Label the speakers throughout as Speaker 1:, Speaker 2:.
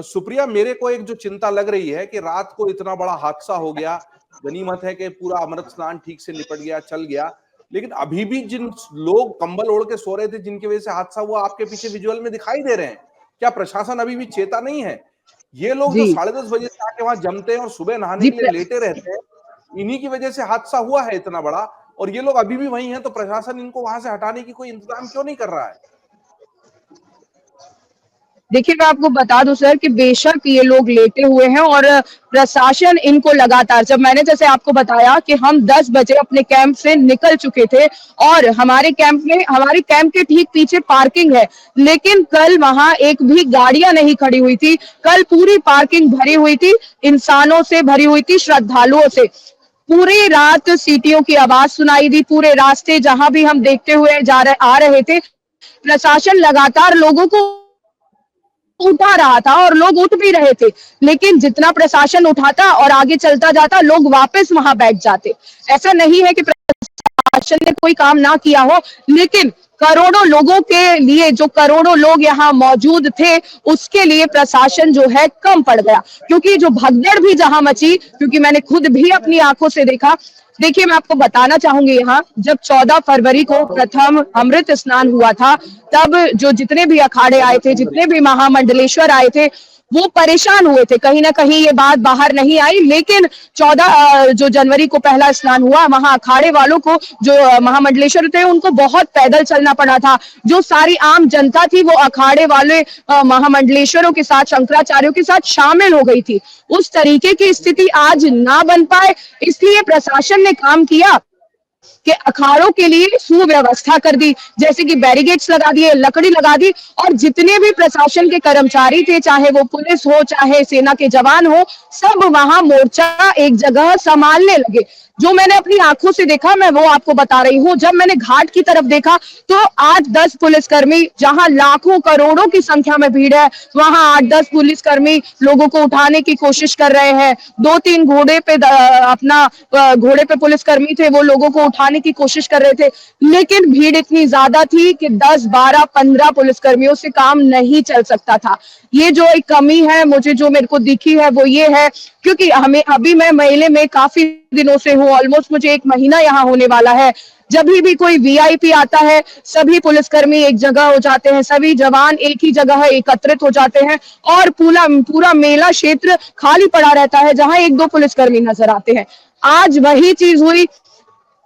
Speaker 1: सुप्रिया, मेरे को एक जो चिंता लग रही है कि रात को इतना बड़ा हादसा हो गया, गनीमत है कि पूरा अमृत स्नान ठीक से निपट गया, चल गया, लेकिन अभी भी जिन लोग कंबल ओढ़ के सो रहे थे, जिनकी वजह से हादसा हुआ, आपके पीछे विजुअल में दिखाई दे रहे हैं। क्या प्रशासन अभी भी चेता नहीं है? ये लोग जो
Speaker 2: जी
Speaker 1: 10:30 बजे से आके वहां जमते हैं और सुबह नहाने
Speaker 2: जी
Speaker 1: के लिए लेटे रहते हैं, इन्हीं की वजह से हादसा हुआ है इतना बड़ा, और ये लोग अभी भी वहीं हैं, तो प्रशासन इनको वहां से हटाने की कोई इंतजाम क्यों नहीं कर रहा है?
Speaker 2: देखिए, मैं आपको बता दूं सर कि बेशक ये लोग लेटे हुए हैं और प्रशासन इनको लगातार, जब मैंने जैसे आपको बताया कि हम 10 बजे अपने कैंप से निकल चुके थे और हमारे कैंप के ठीक पीछे पार्किंग है, लेकिन कल वहां एक भी गाड़ियां नहीं खड़ी हुई थी। कल पूरी पार्किंग भरी हुई थी, इंसानों से भरी हुई थी, श्रद्धालुओं से। पूरी रात सीटियों की आवाज सुनाई दी, पूरे रास्ते जहां भी हम देखते हुए आ रहे थे, प्रशासन लगातार लोगों को उठा रहा था और लोग उठ भी रहे थे, लेकिन जितना प्रशासन उठाता और आगे चलता जाता, लोग वापस वहां बैठ जाते। ऐसा नहीं है कि प्रशासन ने कोई काम ना किया हो, लेकिन करोड़ों लोगों के लिए, जो करोड़ों लोग यहाँ मौजूद थे, उसके लिए प्रशासन जो है कम पड़ गया। क्योंकि जो भगदड़ भी जहां मची, क्योंकि मैंने खुद भी अपनी आंखों से देखा। देखिए, मैं आपको बताना चाहूंगी, यहाँ जब 14 फरवरी को प्रथम अमृत स्नान हुआ था, तब जो जितने भी अखाड़े आए थे, जितने भी महामंडलेश्वर आए थे, वो परेशान हुए थे। कहीं ना कहीं ये बात बाहर नहीं आई, लेकिन 14 जो जनवरी को पहला स्नान हुआ, वहां अखाड़े वालों को, जो महामंडलेश्वर थे, उनको बहुत पैदल चलना पड़ा था। जो सारी आम जनता थी, वो अखाड़े वाले महामंडलेश्वरों के साथ, शंकराचार्यों के साथ शामिल हो गई थी। उस तरीके की स्थिति आज ना बन पाए, इसलिए प्रशासन ने काम किया कि अखाड़ों के लिए सुव्यवस्था कर दी, जैसे कि बैरिकेड्स लगा दिए, लकड़ी लगा दी, और जितने भी प्रशासन के कर्मचारी थे, चाहे वो पुलिस हो, चाहे सेना के जवान हो, सब वहां मोर्चा एक जगह संभालने लगे। जो मैंने अपनी आंखों से देखा, मैं वो आपको बता रही हूँ। जब मैंने घाट की तरफ देखा, तो 8-10 पुलिसकर्मी, जहां लाखों करोड़ों की संख्या में भीड़ है, वहां 8-10 पुलिसकर्मी लोगों को उठाने की कोशिश कर रहे हैं। 2-3 घोड़े पे पुलिसकर्मी थे, वो लोगों को उठाने की कोशिश कर रहे थे, लेकिन भीड़ इतनी ज्यादा थी कि 10, 12, 15 पुलिसकर्मियों से काम नहीं चल सकता था। ये जो एक कमी है मुझे, जो मेरे को दिखी है, वो ये है, क्योंकि अभी मैं मेले में काफी दिनों से हूँ, ऑलमोस्ट मुझे 1 महीना यहाँ होने वाला है। जब भी कोई वीआईपी आता है, सभी पुलिसकर्मी एक जगह हो जाते हैं, सभी जवान एक ही जगह एकत्रित हो जाते हैं, और पूरा मेला क्षेत्र खाली पड़ा रहता है, जहां 1-2 पुलिसकर्मी नजर आते हैं। आज वही चीज हुई।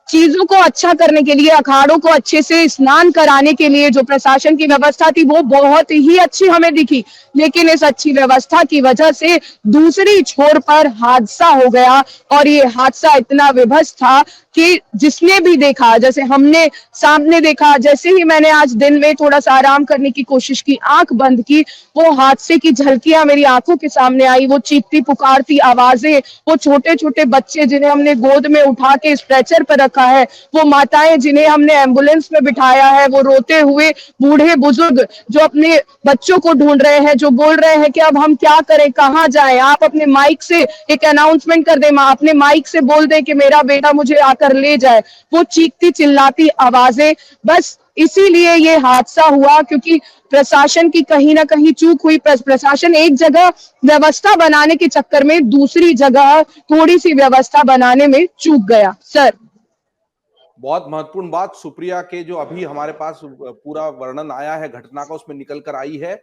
Speaker 2: चीजों को अच्छा करने के लिए, अखाड़ों को अच्छे से स्नान कराने के लिए जो प्रशासन की व्यवस्था थी, वो बहुत ही अच्छी हमें दिखी, लेकिन इस अच्छी व्यवस्था की वजह से दूसरी छोर पर हादसा हो गया, और ये हादसा इतना विभत्स था कि जिसने भी देखा, जैसे हमने सामने देखा, जैसे ही मैंने आज दिन में थोड़ा सा आराम करने की कोशिश की, आंख बंद की, वो हादसे की झलकियां मेरी आंखों के सामने आई। वो चीखती पुकारती आवाजें, वो छोटे छोटे बच्चे जिन्हें हमने गोद में उठा के स्ट्रेचर पर रखा है, वो माताएं जिन्हें हमने एम्बुलेंस में बिठाया है, वो रोते हुए बूढ़े बुजुर्ग जो अपने बच्चों को ढूंढ रहे हैं, जो बोल रहे हैं कि अब हम क्या करें, कहाँ जाएं। आप अपने माइक से एक अनाउंसमेंट कर दें, अपने माइक से बोल दें कि मेरा बेटा मुझे आकर ले जाए। वो चीखती चिल्लाती आवाजें, बस इसीलिए ये हादसा हुआ, क्योंकि प्रशासन की कहीं ना कहीं चूक हुई। प्रशासन एक जगह व्यवस्था बनाने के चक्कर में दूसरी जगह थोड़ी सी व्यवस्था बनाने में चूक गया। सर,
Speaker 1: बहुत महत्वपूर्ण बात सुप्रिया के जो अभी हमारे पास पूरा वर्णन आया है घटना का, उसमें निकल कर आई है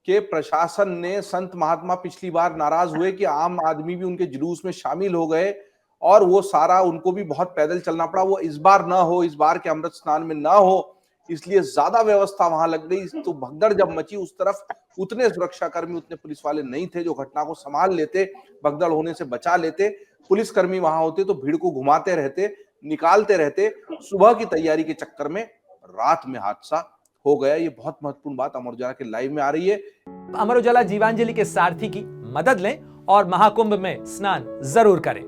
Speaker 1: कि प्रशासन ने, संत महात्मा पिछली बार नाराज हुए कि आम आदमी भी उनके जुलूस में शामिल हो गए और वो सारा उनको भी बहुत पैदल चलना पड़ा। वो इस बार ना हो, इस बार के अमृत स्नान में ना हो, इसलिए ज्यादा व्यवस्था वहां लग गई। तो भगदड़ जब मची, उस तरफ उतने सुरक्षाकर्मी, उतने पुलिस वाले नहीं थे जो घटना को संभाल लेते, भगदड़ होने से बचा लेते। पुलिसकर्मी वहां होते तो भीड़ को घुमाते रहते, निकालते रहते। सुबह की तैयारी के चक्कर में रात में हादसा हो गया। ये बहुत महत्वपूर्ण बात अमर उजाला के लाइव में आ रही है।
Speaker 3: अमर उजाला जीवांजलि के सारथी की मदद लें और महाकुंभ में स्नान जरूर करें।